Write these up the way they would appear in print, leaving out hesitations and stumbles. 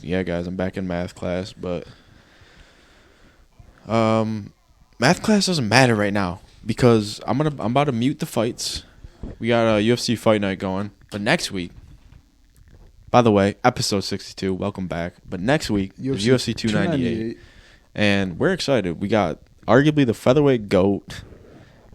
Yeah, guys, I'm back in math class, but math class doesn't matter right now because I'm about to mute the fights. We got a UFC fight night going, but next week. By the way, episode 62. Welcome back. But next week is UFC 298, and we're excited. We got arguably the featherweight GOAT.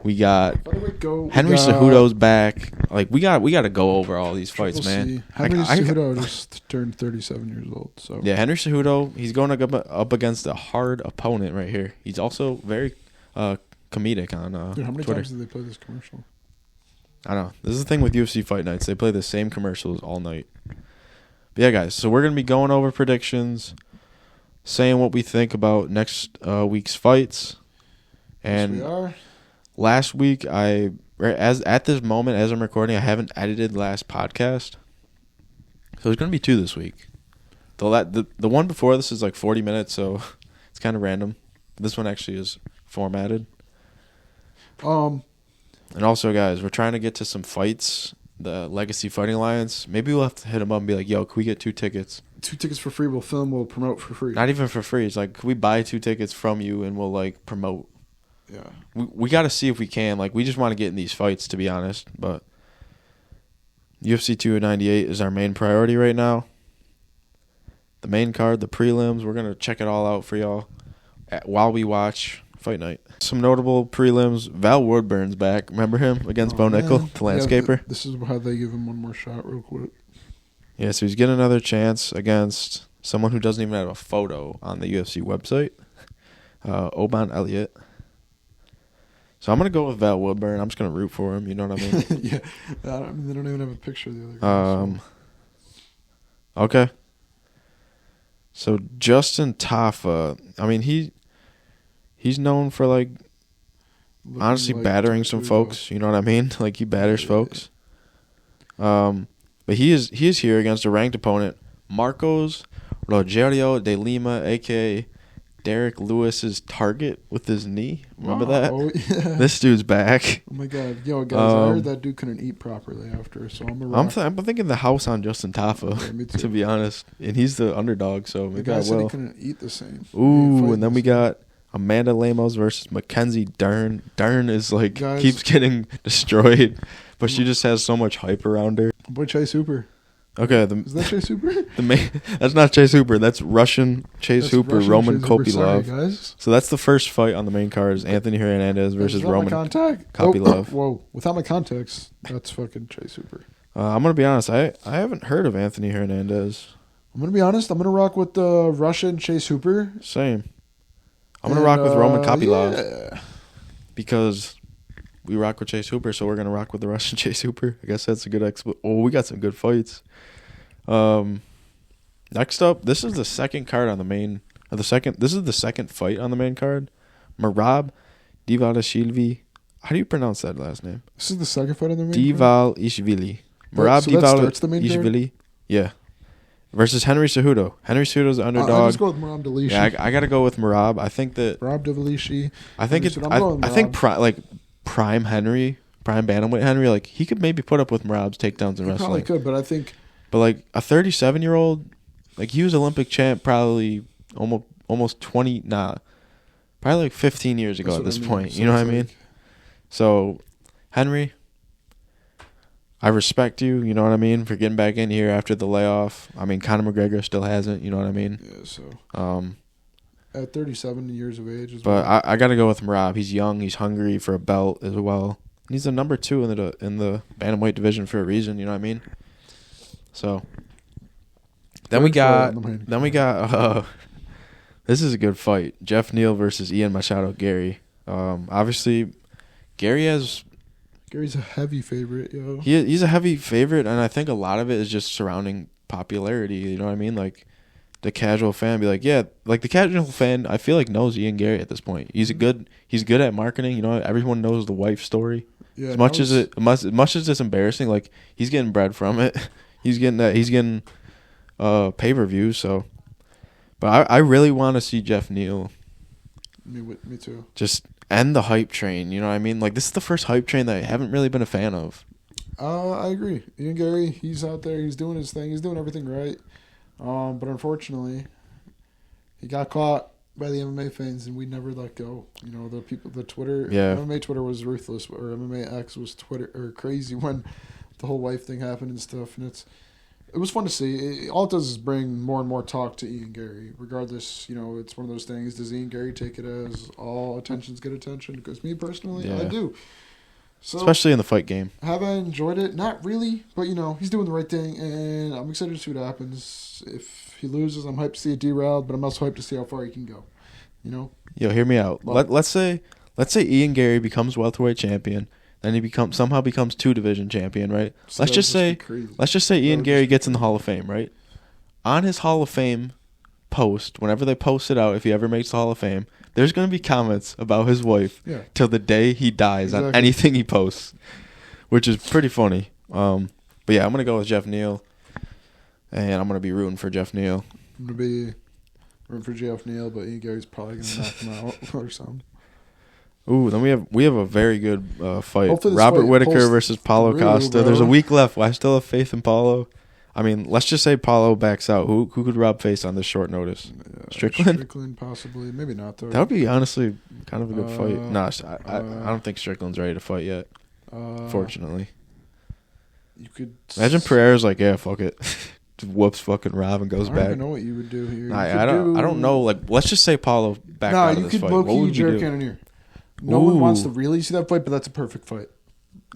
We got Henry Cejudo's back. Like we got to go over all these fights, man. Henry Cejudo just turned 37 years old. So yeah, Henry Cejudo, he's going up against a hard opponent right here. He's also very comedic on Dude, how many Twitter. times did they play this commercial? I don't know. This is the thing with UFC fight nights. They play the same commercials all night. But yeah, guys, so we're going to be going over predictions, saying what we think about next week's fights. And yes, we are. Last week, at this moment, as I'm recording, I haven't edited the last podcast. So there's going to be 2 this week. The one before this is like 40 minutes, so it's kind of random. This one actually is formatted. And also, guys, we're trying to get to some fights, the Legacy Fighting Alliance. Maybe we'll have to hit them up and be like, yo, can we get 2 tickets? 2 tickets for free. We'll film. We'll promote for free. Not even for free. It's like, can we buy 2 tickets from you and we'll, like, promote? Yeah. We got to see if we can. Like, we just want to get in these fights, to be honest. But UFC 298 is our main priority right now. The main card, the prelims, we're going to check it all out for y'all while we watch Fight Night. Some notable prelims. Val Woodburn's back. Remember him against Bo Nickel, the landscaper? Yeah, this is how they give him one more shot real quick. Yeah, so he's getting another chance against someone who doesn't even have a photo on the UFC website, Oban Elliott. So I'm going to go with Val Woodburn. I'm just going to root for him. You know what I mean? Yeah. They don't even have a picture of the other guy. Okay. So Justin Tafa, I mean, he's known for, like, honestly battering some folks. You know what I mean? Like, he batters folks. But he is here against a ranked opponent, Marcos Rogerio de Lima, a.k.a. Derek Lewis's target with his knee. Remember that? Oh, yeah. This dude's back. Oh, my God. Yo, guys, I heard that dude couldn't eat properly after, so I'm thinking the house on Justin Tafa, yeah, me too. to be honest. And he's the underdog, so the maybe guy I said will. he couldn't eat the same. Ooh, and then we got Amanda Lemos versus Mackenzie Dern. Dern is like, keeps getting destroyed, but she just has so much hype around her. Boy, Chase Hooper. Okay, is that Chase Hooper? That's not Chase Hooper. That's Russian Chase Hooper, Roman Kopylov. Sorry, guys. So that's the first fight on the main card is Anthony Hernandez versus Roman Kopylov. Whoa, without my context, that's fucking Chase Hooper. I'm gonna be honest. I haven't heard of Anthony Hernandez. I'm gonna be honest. I'm gonna rock with the Russian Chase Hooper. Same. I'm gonna rock with Roman Kopylov. Yeah. Because we rock with Chase Hooper, so we're gonna rock with the Russian Chase Hooper. I guess that's a good we got some good fights. Next up, this is the second card on the main. This is the second fight on the main card. Merab Divalishvili. How do you pronounce that last name? This is the second fight on the main card. Divalishvili. Merab Divalishvili. Yeah. Versus Henry Cejudo. Henry Cejudo's the underdog. I'll just go with Merab Delishi. Yeah, I got to go with Merab. I think that Merab Delishi. I think prime Henry, prime bantamweight Henry, like he could maybe put up with Merab's takedowns in wrestling. Probably could, but I think. But like a 37-year-old, like he was Olympic champ probably almost 20, probably like 15 years ago at this point. You know what I mean? So, Henry, I respect you. You know what I mean, for getting back in here after the layoff. I mean, Conor McGregor still hasn't. You know what I mean? Yeah. So. At 37 years of age. I got to go with Merab. He's young. He's hungry for a belt as well. He's the number 2 in the bantamweight division for a reason. You know what I mean? So then we got this is a good fight. Jeff Neal versus Ian Machado Gary. Obviously Gary's a heavy favorite, yo. He's a heavy favorite, and I think a lot of it is just surrounding popularity. You know what I mean? Like the casual fan be like, yeah, like the casual fan I feel like knows Ian Gary at this point. He's good at marketing. You know, everyone knows the wife story. Yeah, as much as it's embarrassing, like he's getting bread from it. He's getting pay-per-view, so. But I really want to see Jeff Neal. Me too. Just end the hype train, you know what I mean? Like, this is the first hype train that I haven't really been a fan of. I agree. Ian Gary, he's out there. He's doing his thing. He's doing everything right. But unfortunately, he got caught by the MMA fans, and we never let go. You know, the people, the Twitter, MMA Twitter was ruthless, or MMA X was Twitter or crazy when the whole wife thing happened and stuff. And it was fun to see. All it does is bring more and more talk to Ian Gary. Regardless, you know, it's one of those things. Does Ian Gary take it as all attentions get attention? Because me personally, I do. So, especially in the fight game. Have I enjoyed it? Not really, but you know, he's doing the right thing, and I'm excited to see what happens. If he loses, I'm hyped to see it derailed, but I'm also hyped to see how far he can go. You know? Yo, hear me out. Let's say Ian Gary becomes welterweight champion, then he somehow becomes 2-division champion, right? So let's just say Ian Gary gets in the Hall of Fame, right? On his Hall of Fame post, whenever they post it out, if he ever makes the Hall of Fame, there's going to be comments about his wife till the day he dies on anything he posts, which is pretty funny. But yeah, I'm going to go with Jeff Neal, and I'm going to be rooting for Jeff Neal. I'm going to be rooting for Jeff Neal, but Ian Gary's probably going to knock him out or something. Ooh, then we have a very good fight. Robert Whittaker versus Paulo Costa. Bro. There's a week left. I still have faith in Paulo. I mean, let's just say Paulo backs out. Who could Rob face on this short notice? Strickland? Strickland, possibly. Maybe not, though. That would be, honestly, kind of a good fight. No, I don't think Strickland's ready to fight yet, fortunately. You could imagine Pereira's like, yeah, fuck it. Just whoops fucking Rob and goes back. I don't even know what you would do here. I don't know. Like, let's just say Paulo backed out of this fight. What would you do? Cannonier. No one wants to really see that fight, but that's a perfect fight.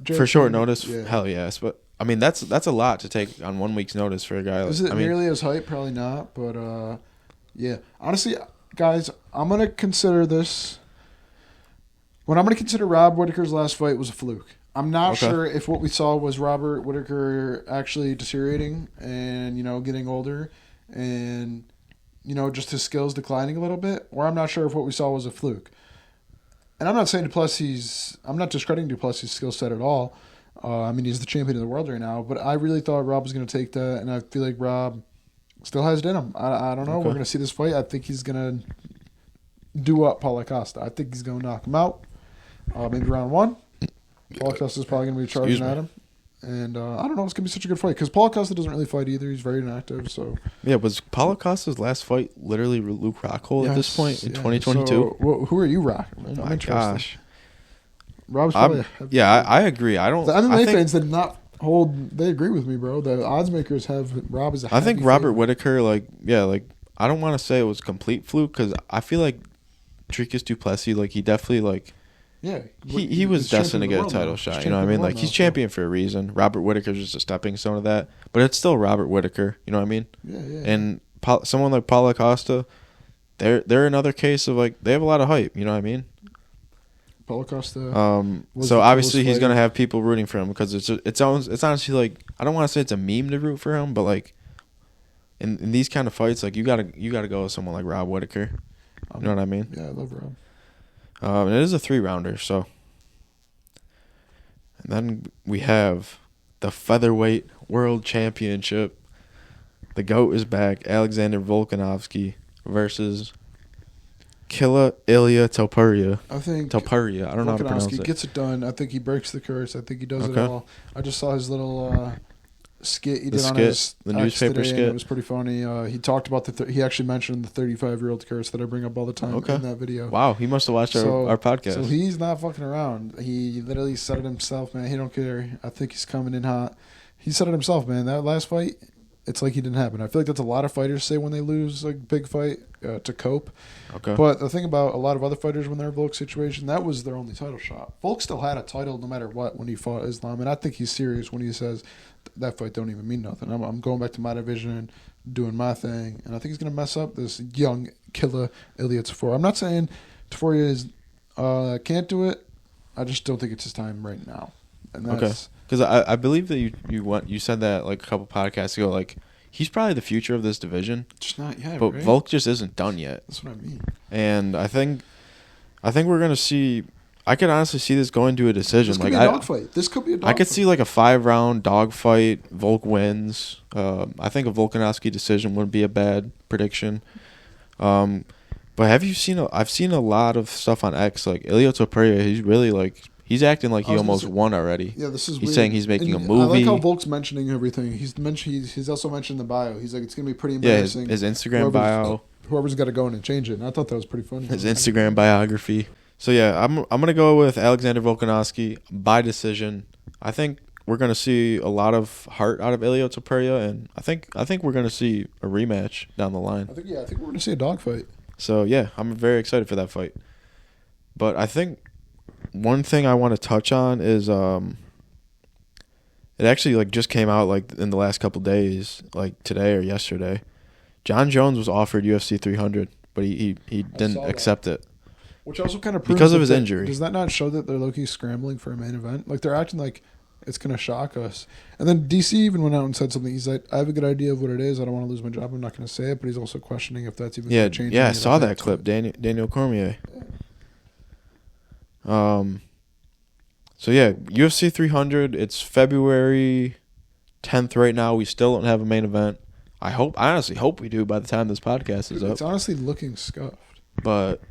For short notice? Yeah. Hell yes. But I mean, that's a lot to take on 1 week's notice for a guy. Is it nearly as hype? Probably not. But yeah, honestly, guys, I'm gonna consider this. What I'm gonna consider Rob Whittaker's last fight was a fluke. I'm not sure if what we saw was Robert Whittaker actually deteriorating and getting older, and just his skills declining a little bit, or I'm not sure if what we saw was a fluke. And I'm not saying I'm not discrediting Duplessis' skill set at all. I mean, he's the champion of the world right now, but I really thought Rob was going to take that, and I feel like Rob still has it in him. I don't know. We're going to see this fight. I think he's going to do up Paulo Costa. I think he's going to knock him out. Maybe round 1. Paulo Costa's probably going to be charging at him. And I don't know. It's going to be such a good fight because Paulo Costa doesn't really fight either. He's very inactive. So yeah, was Paulo Costa's last fight literally Luke Rockhold at this point in 2022? So, who are you rocking? Oh my gosh. Rob's probably I agree. The MMA fans did not they agree with me, bro. The odds makers have Rob as a I think Robert Whittaker, I don't want to say it was complete fluke because I feel like Dricus Duplessis, he definitely, he was destined to get a title shot. You know what I mean? He's champion for a reason. Robert Whittaker's just a stepping stone of that. But it's still Robert Whittaker. You know what I mean? Yeah, yeah. And someone like Paulo Costa, they're another case of, they have a lot of hype. You know what I mean? Paulo Costa. So obviously he's gonna have people rooting for him because it's honestly I don't want to say it's a meme to root for him, but in these kind of fights, you gotta go with someone like Rob Whittaker. You know what I mean? Yeah, I love Rob. And it is a 3-rounder, so. And then we have the featherweight world championship. The GOAT is back. Alexander Volkanovski versus Killa Ilya Topuria. I think Topuria. I don't know how to pronounce it. Gets it done. I think he breaks the curse. I think he does it all. I just saw his little skit he did on his newspaper today, skit. And it was pretty funny. He talked about he actually mentioned the 35-year-old curse that I bring up all the time in that video. Wow, he must have watched our podcast. So he's not fucking around. He literally said it himself, man. He don't care. I think he's coming in hot. He said it himself, man. That last fight, it's like he didn't happen. I feel like that's a lot of fighters say when they lose a big fight to cope. Okay. But the thing about a lot of other fighters when they're in Volk's situation, that was their only title shot. Volk still had a title no matter what when he fought Islam, and I think he's serious when he says that fight don't even mean nothing. I'm going back to my division and doing my thing, and I think he's going to mess up this young killer Ilya Topuria. I'm not saying Topuria is can't do it. I just don't think it's his time right now. And that's, because I believe that you said that a couple podcasts ago, he's probably the future of this division. Just not yet, but right? Volk just isn't done yet. That's what I mean. And I think we're gonna see. I could honestly see this going to a decision. This could be a dogfight. This could be a dogfight. I could see a 5-round dogfight. Volk wins. I think a Volkanovski decision wouldn't be a bad prediction. But have you seen? I've seen a lot of stuff on X. Ilya Topuria, he's really He's acting like he was almost gonna won already. Yeah, this is He's weird. saying he's making And a movie. I like how Volk's mentioning everything. He's also mentioned the bio. He's like, it's gonna be pretty embarrassing. His Instagram bio. Whoever's got to go in and change it. And I thought that was pretty funny. His Instagram biography. So yeah, I'm gonna go with Alexander Volkanovski by decision. I think we're gonna see a lot of heart out of Ilia Topuria, and I think we're gonna see a rematch down the line. I think we're gonna see a dogfight. So yeah, I'm very excited for that fight. But I think one thing I want to touch on is it actually like just came out like in the last couple days, like today or yesterday. John Jones was offered UFC 300, but he didn't accept it. Which also kind of proves because of his injury. Does that not show that they're low-key scrambling for a main event? Like they're acting like it's gonna shock us. And then DC even went out and said something. He's like, I have a good idea of what it is. I don't want to lose my job. I'm not gonna say it, but he's also questioning if that's even gonna change. Yeah, I saw that clip. Daniel Cormier. So yeah, UFC 300. It's February 10th right now. We still don't have a main event. I honestly hope we do by the time this podcast is up. It's honestly looking scuffed. But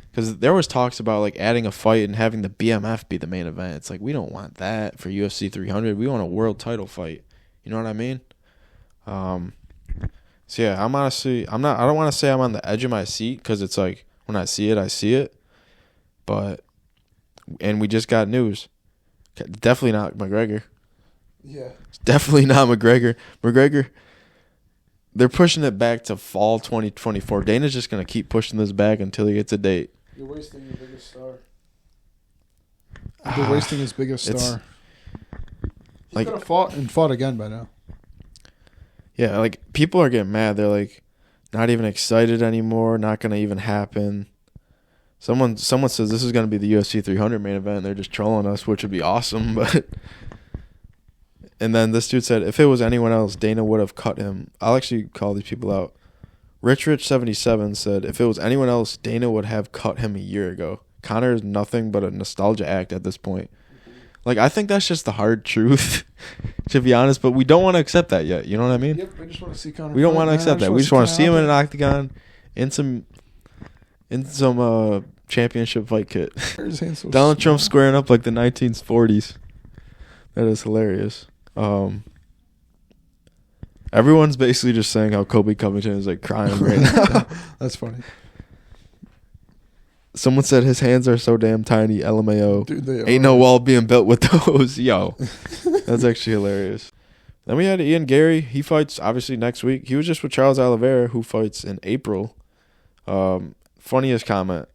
because there was talks about like adding a fight and having the BMF be the main event. It's like we don't want that for UFC 300. We want a world title fight. You know what I mean? So yeah, I don't want to say I'm on the edge of my seat because it's like when I see it, I see it. And we just got news. Definitely not McGregor. Yeah. It's definitely not McGregor. They're pushing it back to fall 2024. Dana's just going to keep pushing this back until he gets a date. You're wasting your biggest star. You're wasting his biggest star. He could have fought again by now. Yeah, like people are getting mad. They're like not even excited anymore. Not going to even happen. Someone says this is going to be the UFC 300 main event. And they're just trolling us, which would be awesome. But and then this dude said if it was anyone else, Dana would have cut him. I'll actually call these people out. Rich77 said if it was anyone else, Dana would have cut him a year ago. Conor is nothing but a nostalgia act at this point. Like I think that's just the hard truth, to be honest. But we don't want to accept that yet. You know what I mean? Yep, we just want to see Conor. We don't want to accept that. We just want to see him in an octagon, in some championship fight kit. Donald Trump squaring up like the 1940s. That is hilarious. Everyone's basically just saying how Kobe Covington is like crying right now. That's funny. Someone said his hands are so damn tiny. LMAO. Dude, they Ain't no wall being built with those. Yo, that's actually hilarious. Then we had Ian Gary. He fights obviously next week. He was just with Charles Oliveira, who fights in April. Funniest comment.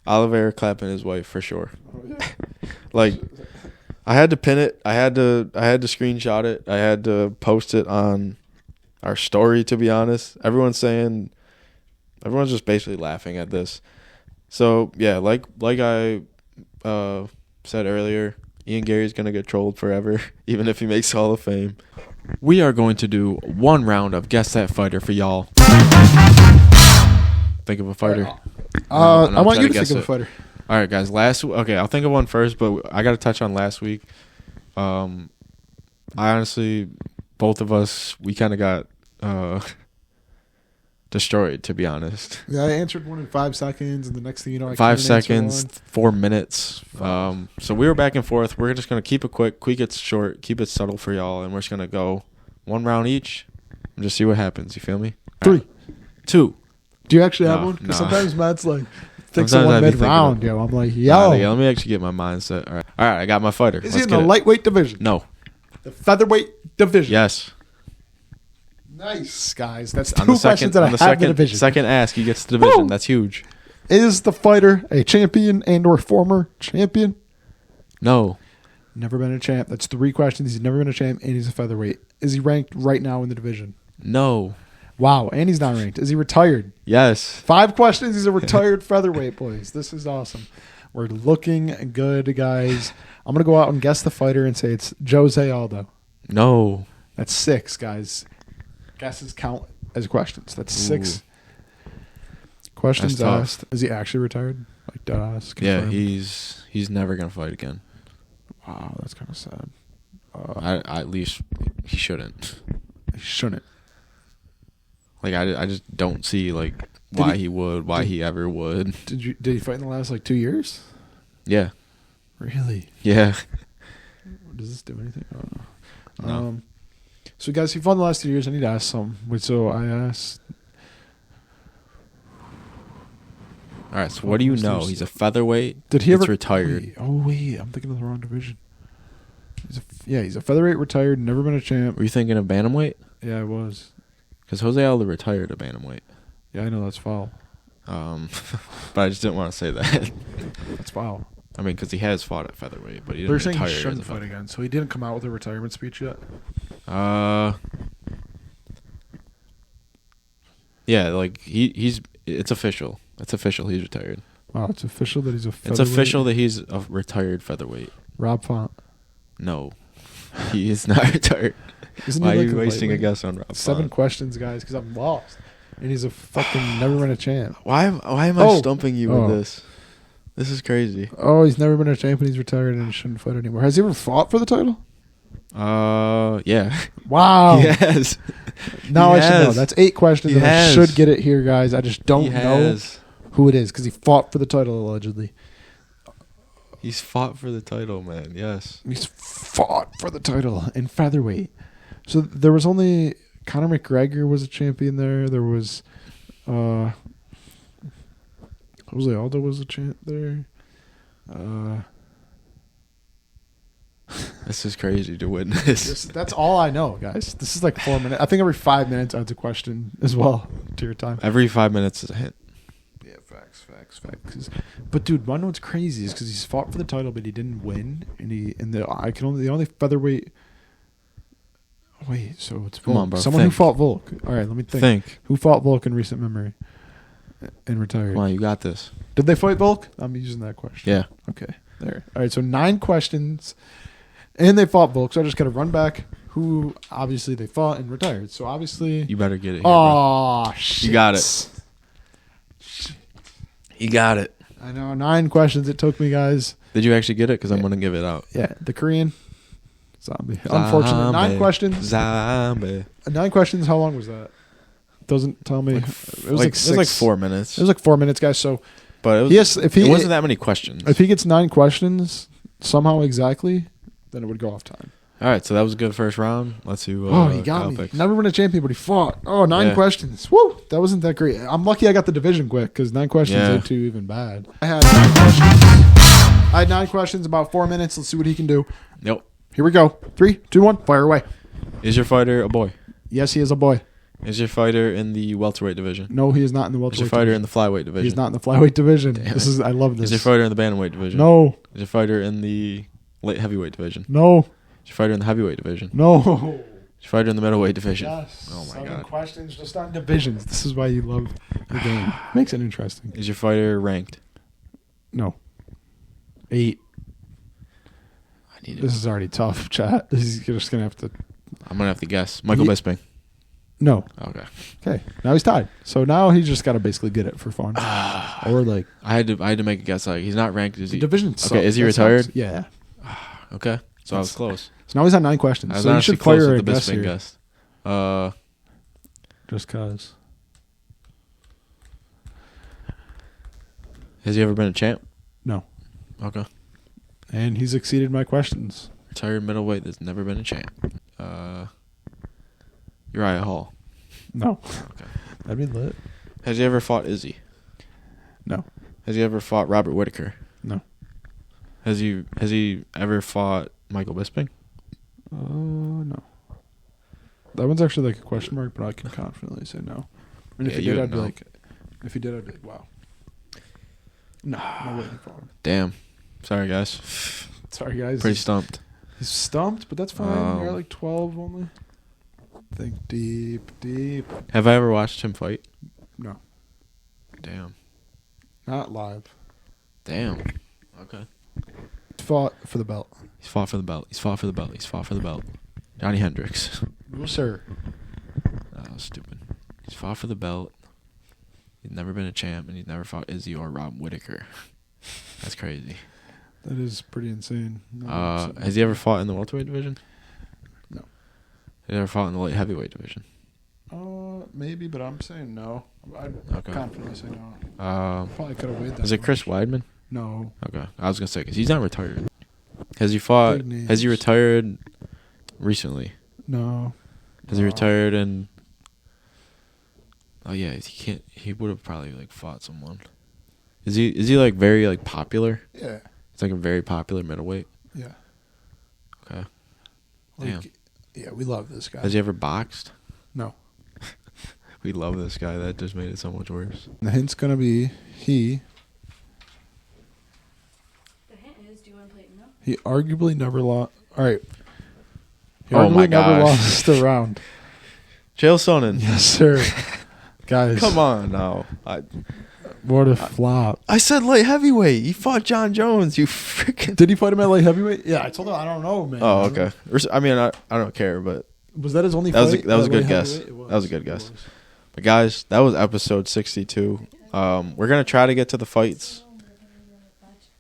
Oliveira clapping his wife for sure. Oh, yeah. Like I had to pin it. I had to screenshot it. I had to post it on our story, to be honest. Everyone's just basically laughing at this. So yeah, like I said earlier, Ian Gary's gonna get trolled forever, even if he makes Hall of Fame. We are going to do one round of Guess That Fighter for y'all. Think of a fighter. I want you to think of a fighter. All right, guys. I'll think of one first, but I got to touch on last week. I honestly, both of us, we kind of got destroyed, to be honest. Yeah, I answered one in 5 seconds, and the next thing you know, I 5 seconds, 4 minutes. So we were back and forth. We're just gonna keep it quick, keep it short, keep it subtle for y'all, and we're just gonna go one round each and just see what happens. You feel me? 3, 2. Do you actually have one? Because sometimes Matt's like thinks of one mid-round. Yo, I'm like, yo. Let me actually get my mindset. All right, I got my fighter. Is he in the lightweight division? No. The featherweight division? Yes. Nice, guys. That's two questions that I have in the division. Second ask, he gets the division. Woo! That's huge. Is the fighter a champion and or former champion? No. Never been a champ. That's 3 questions. He's never been a champ, and he's a featherweight. Is he ranked right now in the division? No. Wow, and he's not ranked. Is he retired? Yes. 5 questions. He's a retired featherweight, boys. This is awesome. We're looking good, guys. I'm going to go out and guess the fighter and say it's Jose Aldo. No. That's 6, guys. Guesses count as questions. That's 6 questions asked. Is he actually retired? Like dead ass? Yeah, he's never going to fight again. Wow, that's kind of sad. At least he shouldn't. He shouldn't. Like I just don't see like why he ever would. Did he fight in the last like 2 years? Yeah. Really? Yeah. Does this do anything? Oh, no. No. So, guys, he fought the last 2 years. I need to ask some. So I asked. All right. So what do you know? He's a featherweight. Did he ever retired? Wait. I'm thinking of the wrong division. He's a featherweight retired. Never been a champ. Were you thinking of bantamweight? Yeah, I was. Because Jose Aldo retired a bantamweight. Yeah, I know that's foul. But I just didn't want to say that. That's foul. I mean, because he has fought at featherweight, but he They're didn't saying retire. he as shouldn't a fight featherweight. again, so he didn't come out with a retirement speech yet. Yeah, like it's official. It's official. He's retired. Wow, it's official that he's a featherweight. It's official that he's a retired featherweight. Rob Font. No, he is not retired. Why are you wasting a guess on Rob? 7 questions, guys, because I'm lost. And he's a fucking never been a champ. Why am I stumping you with this? This is crazy. Oh, he's never been a champ and he's retired and he shouldn't fight anymore. Has he ever fought for the title? Yeah. Wow. Yes. Now I should know. That's 8 questions and I should get it here, guys. I just don't know who it is because he fought for the title allegedly. He's fought for the title, man. Yes. He's fought for the title in featherweight. So there was only Conor McGregor was a champion there. There was Jose Aldo was a champ there. This is crazy to witness. That's all I know, guys. This is like 4 minutes. I think every 5 minutes adds a question as well to your time. Every 5 minutes is a hint. Yeah, facts. But dude, one what's crazy is because he's fought for the title, but he didn't win, and the only featherweight. Wait, so it's Volk. Come on, bro. Someone who fought Volk. All right, let me think. Who fought Volk in recent memory and retired? Come on, you got this. Did they fight Volk? I'm using that question. Yeah. Okay. There. All right. So 9 questions, and they fought Volk. So I just got to run back who obviously they fought and retired. So obviously, You better get it. Here, oh shit! You got it. You got it. I know 9 questions it took me, guys. Did you actually get it? Because I'm gonna give it out. Yeah, the Korean zombie. Unfortunate. 9 questions. Zombie. 9 questions. How long was that? Doesn't tell me. It was like 4 minutes. It was like 4 minutes, guys. So, but it was, yes, it wasn't that many questions. If he gets 9 questions somehow exactly, then it would go off time. All right, so that was a good first round. Let's see. He got me. Picks. Never been a champion, but he fought. 9 questions. Woo! That wasn't that great. I'm lucky I got the division quick because 9 questions ain't too even bad. I had 9 questions, about 4 minutes. Let's see what he can do. Yep. Here we go. 3, 2, 1. Fire away. Is your fighter a boy? Yes, he is a boy. Is your fighter in the welterweight division? No, he is not in the welterweight. Is your fighter in the flyweight division? He's not in the flyweight division. Damn. I love this. Is your fighter in the bantamweight division? No. Is your fighter in the light heavyweight division? No. Is your fighter in the heavyweight division? No. Is your fighter in the middleweight division? Yes. Oh my 7 god. questions just on divisions. This is why you love the game. Makes it interesting. Is your fighter ranked? No. 8. I need it. This is already tough, chat. You're just gonna have to. I'm gonna have to guess. Michael Bisping. No. Okay. Okay. Now he's tied. So now he's just got to basically get it for fun. Or like I had to make a guess. Like he's not ranked. Is he? Division. Okay. Is he retired? Yeah. Okay. So I was close. So now he's on 9 questions. I was so you honestly should close fire with a the guess Bisping here. guess. Just cause. Has he ever been a champ? No. Okay. And he's exceeded my questions. Retired middleweight that's never been a champ. Uriah Hall. No. Okay. That'd be lit. Has he ever fought Izzy? No. Has he ever fought Robert Whitaker? No. Has he ever fought Michael Bisping? No. That one's actually like a question mark, but I can confidently say no. I mean, if he did, I'd be like, wow. No way he fought him. Damn. Sorry, guys. Sorry, guys. Pretty stumped. He's stumped, but that's fine. You're like 12 only. Think deep. Have I ever watched him fight? No. Damn. Not live. Damn. Okay. Fought for the belt. He's fought for the belt. Johnny Hendricks. No, sir. That was stupid. He's fought for the belt. He's never been a champ, and he's never fought Izzy or Rob Whitaker. That's crazy. That is pretty insane. Has he ever fought in the welterweight division? No. Has he ever fought in the light heavyweight division? Maybe, but I'm saying no. I'd Okay. confidently say no. Uh, Probably could have weighed that. Is it Chris Weidman? No. Okay, I was gonna say because he's not retired. Has he fought? Has he retired recently? No. Has he retired and? Oh yeah, he can't. He would have probably like fought someone. Is he like very like popular? Yeah. It's like a very popular middleweight. Yeah. Okay. Like, Damn. yeah, we love this guy. Has he ever boxed? No. We love this guy. That just made it so much worse. The hint's gonna be he. The hint is, do you want to play it now? He arguably never lost. All right. He Oh my arguably never gosh. lost a round. Chael Sonnen. Yes, sir. Guys, Come on now. what a flop. I said light heavyweight. He fought John Jones. You freaking. Did he fight him at light heavyweight? Yeah, I told him I don't know, man. Oh, okay. I mean, I don't care, but Was that his only that fight? was a at good light guess. heavyweight? It was. That was a good guess. It was. But guys, that was episode 62. We're gonna try to get to the fights,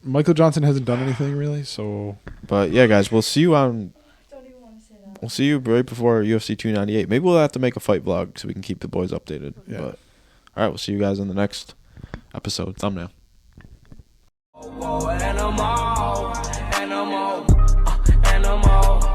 Michael Johnson hasn't done anything really, so but yeah, guys, we'll see you on. Don't even want to say that. We'll see you right before UFC 298. Maybe we'll have to make a fight vlog so we can keep the boys updated. Yeah. But all right, we'll see you guys in the next episode. Thumbnail. Animal.